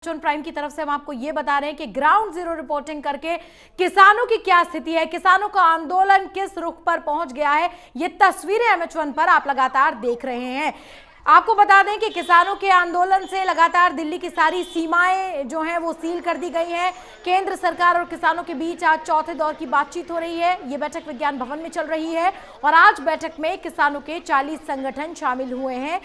Prime की तरफ से हम आपको ये बता रहे हैं कि ग्राउंड जीरो रिपोर्टिंग करके किसानों की क्या स्थिति है, किसानों का आंदोलन किस रुख पर पहुंच गया है, ये तस्वीरें MH1 पर आप लगातार देख रहे हैं। आपको बता दें कि किसानों के आंदोलन से लगातार दिल्ली की सारी सीमाएं जो हैं वो सील कर दी गई हैं। केंद्र सरकार और किसानों के बीच आज चौथे दौर की बातचीत हो रही है। ये बैठक विज्ञान भवन में चल रही है और आज बैठक में किसानों के 40 संगठन शामिल हुए हैं।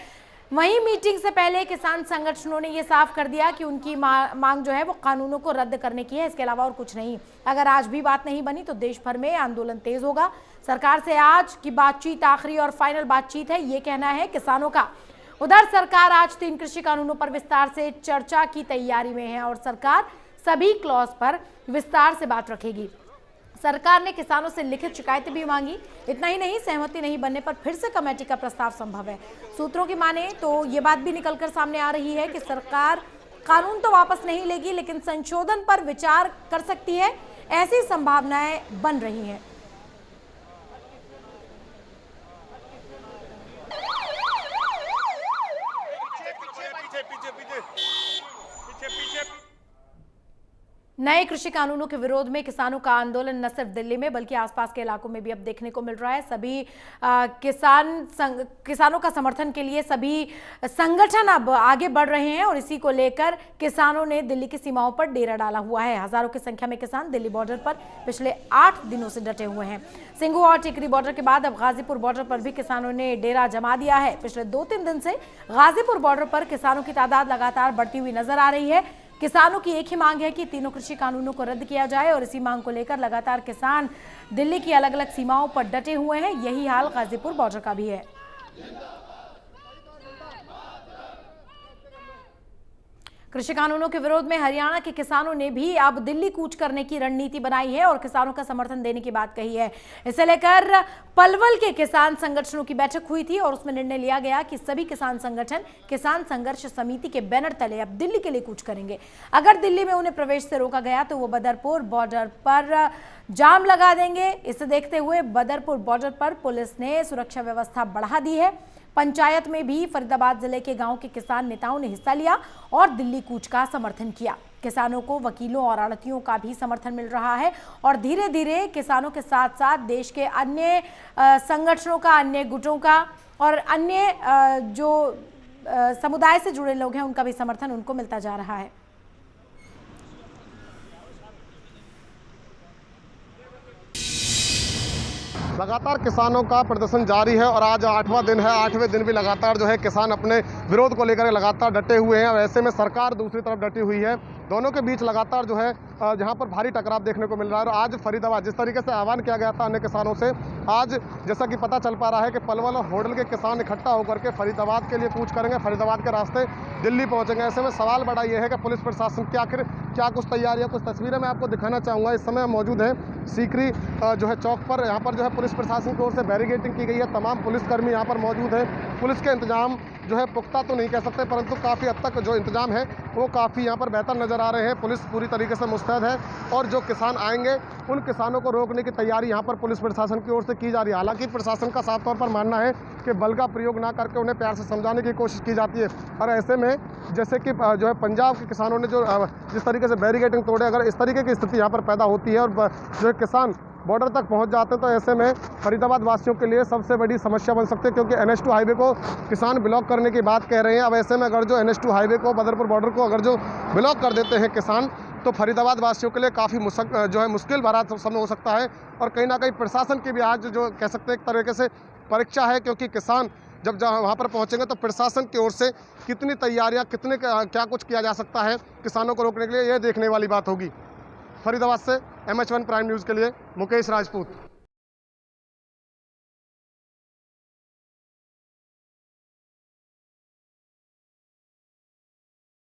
वहीं मीटिंग से पहले किसान संगठनों ने यह साफ कर दिया कि उनकी मांग जो है वो कानूनों को रद्द करने की है, इसके अलावा और कुछ नहीं। अगर आज भी बात नहीं बनी तो देश भर में आंदोलन तेज होगा। सरकार से आज की बातचीत आखिरी और फाइनल बातचीत है, ये कहना है किसानों का। उधर सरकार आज 3 कृषि कानूनों पर विस्तार से चर्चा की तैयारी में है और सरकार सभी क्लॉज पर विस्तार से बात रखेगी। सरकार ने किसानों से लिखित शिकायतें भी मांगी। इतना ही नहीं, सहमति नहीं बनने पर फिर से कमेटी का प्रस्ताव संभव है। सूत्रों की माने तो ये बात भी निकलकर सामने आ रही है कि सरकार कानून तो वापस नहीं लेगी लेकिन संशोधन पर विचार कर सकती है, ऐसी संभावनाएं बन रही हैं। नए कृषि कानूनों के विरोध में किसानों का आंदोलन न सिर्फ दिल्ली में बल्कि आसपास के इलाकों में भी अब देखने को मिल रहा है। सभी किसानों का समर्थन के लिए सभी संगठन अब आगे बढ़ रहे हैं और इसी को लेकर किसानों ने दिल्ली की सीमाओं पर डेरा डाला हुआ है। हजारों की संख्या में किसान दिल्ली बॉर्डर पर पिछले 8 दिनों से डटे हुए हैं। सिंघू और टिकरी बॉर्डर के बाद अब गाजीपुर बॉर्डर पर भी किसानों ने डेरा जमा दिया है। पिछले 2-3 दिन से गाजीपुर बॉर्डर पर किसानों की तादाद लगातार बढ़ती हुई नजर आ रही है। किसानों की एक ही मांग है कि तीनों कृषि कानूनों को रद्द किया जाए और इसी मांग को लेकर लगातार किसान दिल्ली की अलग अलग सीमाओं पर डटे हुए हैं। यही हाल गाजीपुर बॉर्डर का भी है। कृषि कानूनों के विरोध में हरियाणा के किसानों ने भी अब दिल्ली कूच करने की रणनीति बनाई है और किसानों का समर्थन देने की बात कही है। इसे लेकर पलवल के किसान संगठनों की बैठक हुई थी और उसमें निर्णय लिया गया कि सभी किसान संगठन किसान संघर्ष समिति के बैनर तले अब दिल्ली के लिए कूच करेंगे। अगर दिल्ली में उन्हें प्रवेश से रोका गया तो वो बदरपुर बॉर्डर पर जाम लगा देंगे। इसे देखते हुए बदरपुर बॉर्डर पर पुलिस ने सुरक्षा व्यवस्था बढ़ा दी है। पंचायत में भी फरीदाबाद जिले के गांव के किसान नेताओं ने हिस्सा लिया और दिल्ली कूच का समर्थन किया। किसानों को वकीलों और आड़तियों का भी समर्थन मिल रहा है और धीरे धीरे किसानों के साथ साथ देश के अन्य संगठनों का, अन्य गुटों का और अन्य जो समुदाय से जुड़े लोग हैं उनका भी समर्थन उनको मिलता जा रहा है। लगातार किसानों का प्रदर्शन जारी है और आज 8वां दिन है। 8वें दिन भी लगातार जो है किसान अपने विरोध को लेकर लगातार डटे हुए हैं और ऐसे में सरकार दूसरी तरफ डटी हुई है। दोनों के बीच लगातार जो है जहां पर भारी टकराव देखने को मिल रहा है। और आज फरीदाबाद जिस तरीके से आह्वान किया गया था अन्य किसानों से, आज जैसा कि पता चल पा रहा है कि पलवल और होडल के किसान इकट्ठा होकर के फरीदाबाद के लिए कूच करेंगे, फरीदाबाद के रास्ते दिल्ली पहुंचेंगे। ऐसे में सवाल बड़ा ये है कि पुलिस प्रशासन की आखिर क्या कुछ तैयारियां, कुछ तस्वीरें मैं आपको दिखाना चाहूँगा। इस समय मौजूद है सीकरी जो है चौक पर। यहाँ पर जो है पुलिस प्रशासन की ओर से बैरिकेडिंग की गई है। तमाम पुलिसकर्मी यहाँ पर मौजूद है। पुलिस के इंतजाम जो है पुख्ता तो नहीं कह सकते परंतु काफ़ी हद तक जो इंतजाम है वो काफ़ी यहाँ पर बेहतर नज़र आ रहे हैं। पुलिस पूरी तरीके से मुस्तैद है और जो किसान आएंगे उन किसानों को रोकने की तैयारी यहाँ पर पुलिस प्रशासन की ओर से की जा रही है। हालांकि प्रशासन का साफ तौर पर मानना है कि बल का प्रयोग ना करके उन्हें प्यार से समझाने की कोशिश की जाती है। और ऐसे में जैसे कि जो है पंजाब के किसानों ने जो जिस तरीके से बैरिकेडिंग तोड़े, अगर इस तरीके की स्थिति यहाँ पर पैदा होती है और जो है किसान बॉर्डर तक पहुंच जाते हैं तो ऐसे में फरीदाबाद वासियों के लिए सबसे बड़ी समस्या बन सकती है, क्योंकि NH2 हाईवे को किसान ब्लॉक करने की बात कह रहे हैं। अब ऐसे में अगर जो NH2 हाईवे को, बदरपुर बॉर्डर को अगर जो ब्लॉक कर देते हैं किसान, तो फरीदाबाद वासियों के लिए काफ़ी जो है मुश्किल भरा समय हो सकता है। और कहीं ना कहीं प्रशासन की भी आज जो कह सकते हैं एक तरीके से परीक्षा है, क्योंकि किसान जब वहाँ पर पहुँचेंगे तो प्रशासन की ओर से कितनी तैयारियाँ, क्या कुछ किया जा सकता है किसानों को रोकने के लिए, ये देखने वाली बात होगी। फरीदाबाद से MH1 प्राइम न्यूज़ के लिए मुकेश राजपूत।